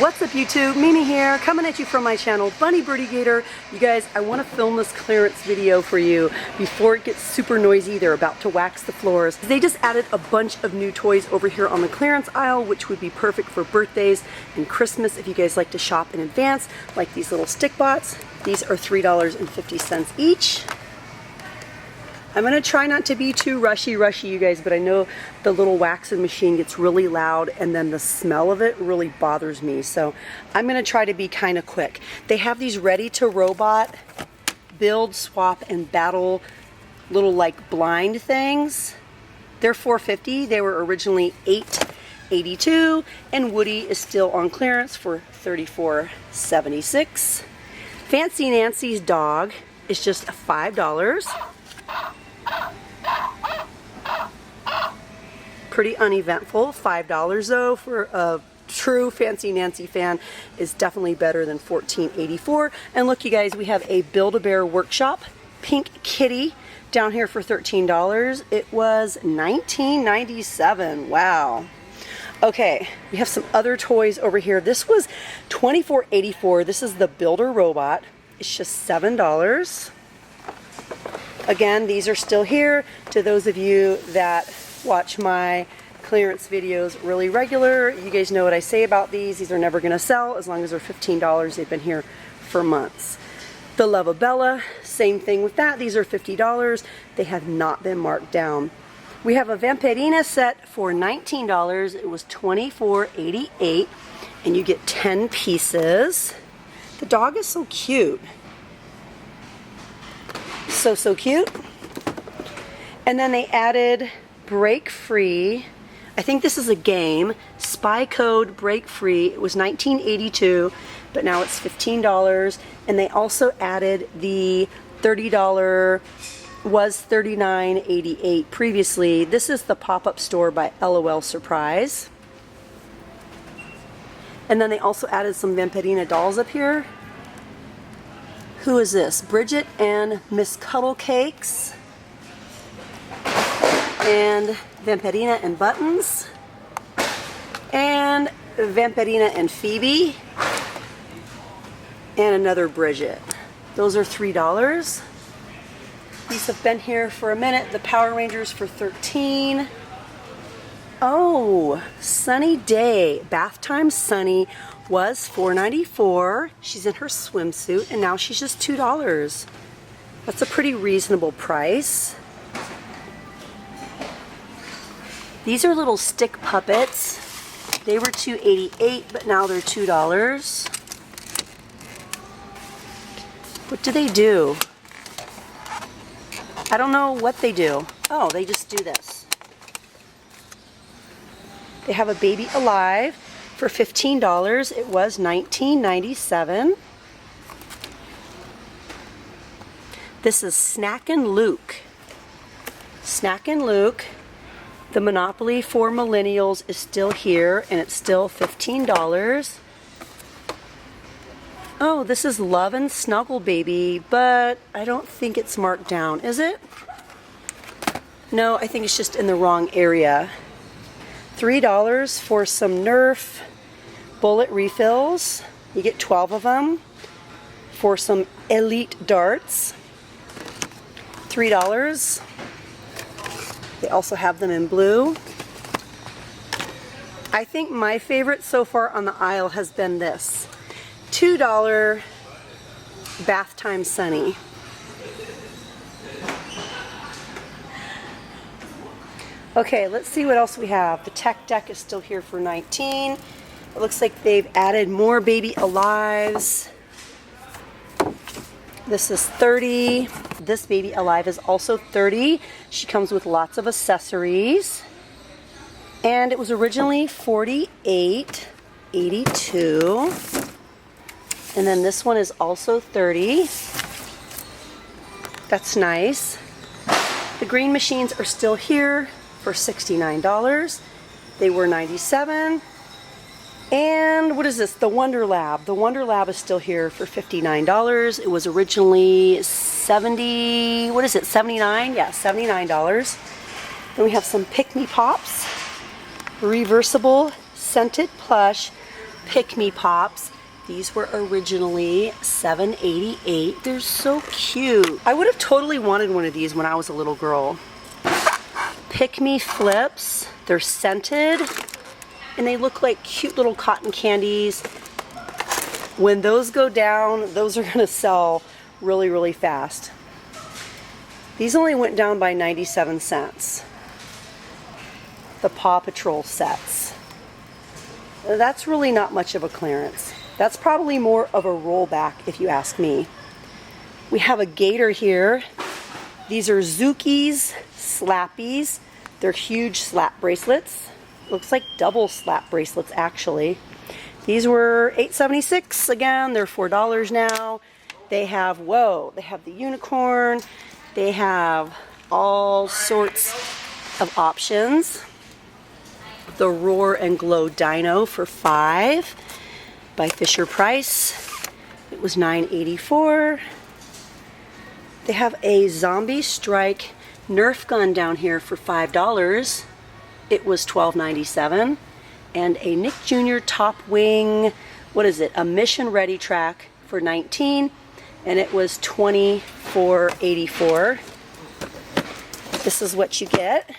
What's up YouTube? Mimi here, coming at you from my channel, Bunny Birdy Gator. You guys, I want to film this clearance video for you before it gets super noisy. They're about to wax the floors. They just added a bunch of new toys over here on the clearance aisle, which would be perfect for birthdays and Christmas if you guys like to shop in advance, like these little Stickbots. These are $3.50 each. I'm going to try not to be too rushy, you guys, but I know the little waxing machine gets really loud and then the smell of it really bothers me. So I'm going to try to be kind of quick. They have these ready to robot, build, swap, and battle little like blind things. They're $4.50. They were originally $8.82, and Woody is still on clearance for $34.76. Fancy Nancy's dog is just $5. Pretty uneventful. $5 though for a true Fancy Nancy fan is definitely better than $14.84. And look you guys, we have a Build-A-Bear Workshop pink kitty down here for $13. It was $19.97. Wow. Okay, we have some other toys over here. This was $24.84. This is the Builder Robot. It's just $7. Again, these are still here. To those of you that watch my clearance videos really regular, you guys know what I say about these. These are never going to sell as long as they're $15. They've been here for months. The Luvabella, same thing with that. These are $50. They have not been marked down. We have a Vampirina set for $19. It was $24.88, and you get 10 pieces. The dog is so cute. So cute. And then they added Break Free. I think this is a game. Spy Code Break Free. It was $19.82, but now it's $15. And they also added the $30, was $39.88 previously. This is the pop-up store by LOL Surprise. And then they also added some Vampirina dolls up here. Who is this? Bridget and Miss Cuddlecakes. And Vampirina and Buttons. And Vampirina and Phoebe. And another Bridget. Those are $3. These have been here for a minute. The Power Rangers for $13. Oh, Sunny Day. Bath Time Sunny was $4.94. She's in her swimsuit, and now she's just $2. That's a pretty reasonable price. These are little stick puppets. They were $2.88, but now they're $2. What do they do? I don't know what they do. Oh, they just do this. They have a Baby Alive for $15. It was $19.97. This is Snackin' Luke. Snackin' Luke. The Monopoly for Millennials is still here, and it's still $15. Oh, this is Love and Snuggle Baby, but I don't think it's marked down, is it? No, I think it's just in the wrong area. $3 for some Nerf bullet refills. You get 12 of them. For some Elite darts. $3. They also have them in blue. I think my favorite so far on the aisle has been this. $2 Bath Time Sunny. Okay, let's see what else we have. The Tech Deck is still here for $19. It looks like they've added more Baby Alives. This is $30. This Baby Alive is also $30. She comes with lots of accessories. And it was originally $48.82. And then this one is also $30. That's nice. The green machines are still here for $69. They were $97. And what is this? The Wonderlab. The Wonderlab is still here for $59. It was originally $79? Yeah, $79. Then we have some Pikmi Pops. Reversible scented plush Pikmi Pops. These were originally $7.88. They're so cute. I would have totally wanted one of these when I was a little girl. Pikmi Flips. They're scented and they look like cute little cotton candies. When those go down, those are gonna sell really, really fast. These only went down by 97 cents. The Paw Patrol sets. That's really not much of a clearance. That's probably more of a rollback if you ask me. We have a Gator here. These are Zuki's Slappies. They're huge slap bracelets. Looks like double slap bracelets actually. These were $8.76. Again, they're $4 now. They have, whoa, they have the unicorn. They have all sorts of options. The Roar and Glow Dino for $5 by Fisher Price. It was $9.84. They have a Zombie Strike Nerf Gun down here for $5. It was $12.97. And a Nick Jr. Top Wing, what is it? A Mission Ready track for $19. And it was $24.84. This is what you get.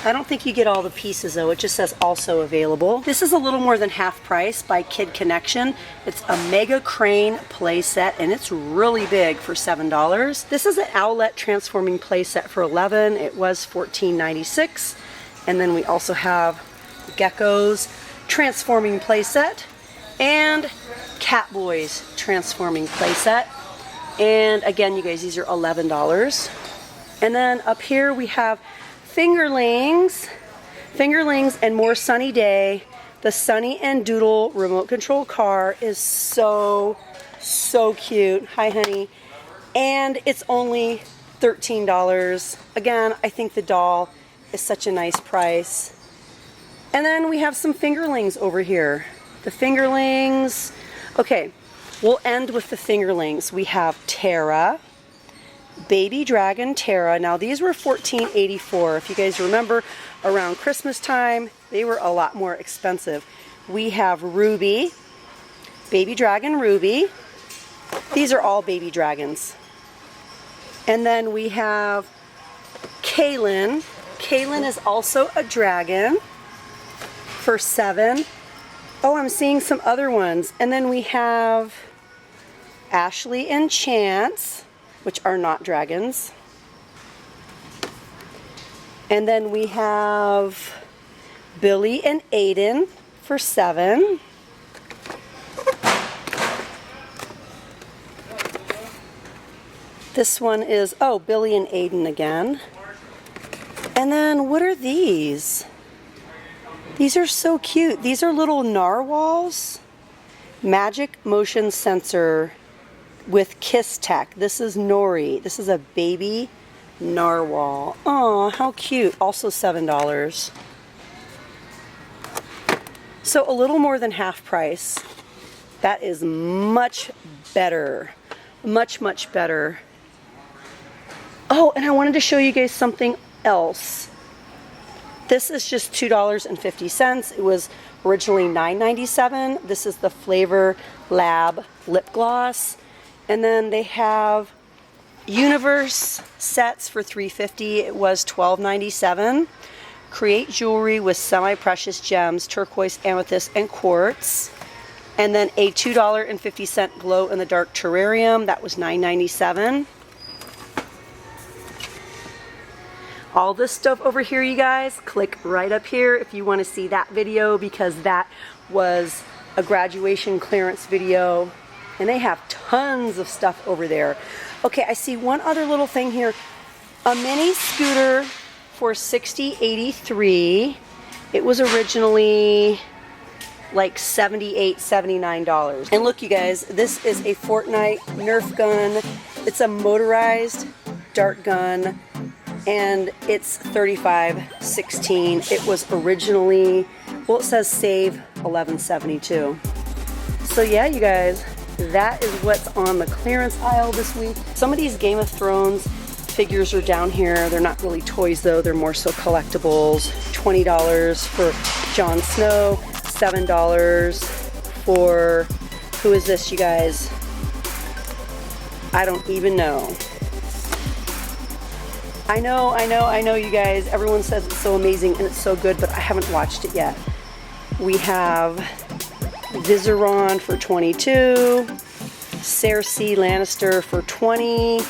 I don't think you get all the pieces though, it just says also available. This is a little more than half price by Kid Connection. It's a Mega Crane playset and it's really big for $7. This is an Owlet transforming playset for $11. It was $14.96. And then we also have Gecko's transforming playset and Catboy's transforming playset. And again, you guys, these are $11. And then up here we have Fingerlings and More Sunny Day. The Sunny and Doodle remote control car is so cute. Hi, honey. And it's only $13. Again, I think the doll is such a nice price. And then we have some Fingerlings over here. The Fingerlings. Okay, we'll end with the Fingerlings. We have Terra. Baby Dragon Terra. Now these were $14.84. If you guys remember, around Christmas time, they were a lot more expensive. We have Ruby, Baby Dragon Ruby. These are all baby dragons. And then we have Kaylin. Kaylin is also a dragon for $7. Oh, I'm seeing some other ones. And then we have Ashley and Chance, which are not dragons. And then we have Billy and Aiden for $7. This one is, oh, Billy and Aiden again. And then what are these? These are so cute. These are little narwhals. Magic motion sensor with Kiss Tech. This is Nori. This is a baby narwhal. Oh, how cute. Also $7. So a little more than half price. That is much better. Much better. Oh, and I wanted to show you guys something else. This is just $2.50. It was originally $9.97. This is the Flavor Lab lip gloss. And then they have Universe sets for $3.50. It was $12.97. Create jewelry with semi-precious gems, turquoise, amethyst, and quartz. And then a $2.50 glow-in-the-dark terrarium. That was $9.97. All this stuff over here, you guys, click right up here if you want to see that video, because that was a graduation clearance video. And they have tons of stuff over there. Okay, I see one other little thing here. A mini scooter for $60.83. It was originally like $78, $79. And look, you guys, this is a Fortnite Nerf gun. It's a motorized dart gun, and it's $35.16. It was originally, well, it says save $11.72. So yeah, you guys, that is what's on the clearance aisle this week. Some of these Game of Thrones figures are down here. They're not really toys though, they're more so collectibles. $20 for Jon Snow, $7 for, who is this, you guys? I don't even know. I know, you guys. Everyone says it's so amazing and it's so good, but I haven't watched it yet. We have Viseron for $22, Cersei Lannister for $20,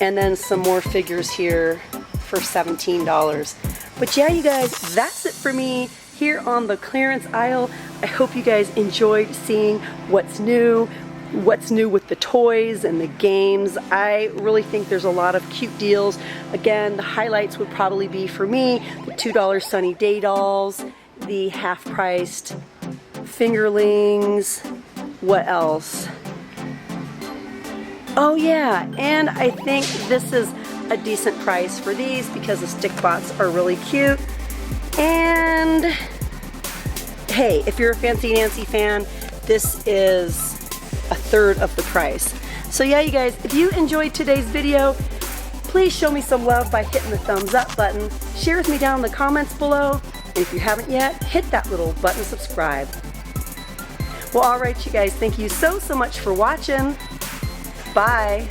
and then some more figures here for $17. But yeah, you guys, that's it for me here on the clearance aisle. I hope you guys enjoyed seeing what's new with the toys and the games. I really think there's a lot of cute deals. Again, the highlights would probably be for me the $2 Sunny Day dolls, the half-priced Fingerlings. What else? Oh yeah, and I think this is a decent price for these because the Stickbots are really cute. And hey, if you're a Fancy Nancy fan, this is a third of the price. So yeah, you guys, if you enjoyed today's video, please show me some love by hitting the thumbs up button. Share with me down in the comments below. And if you haven't yet, hit that little button subscribe. Well, alright you guys, thank you so much for watching. Bye.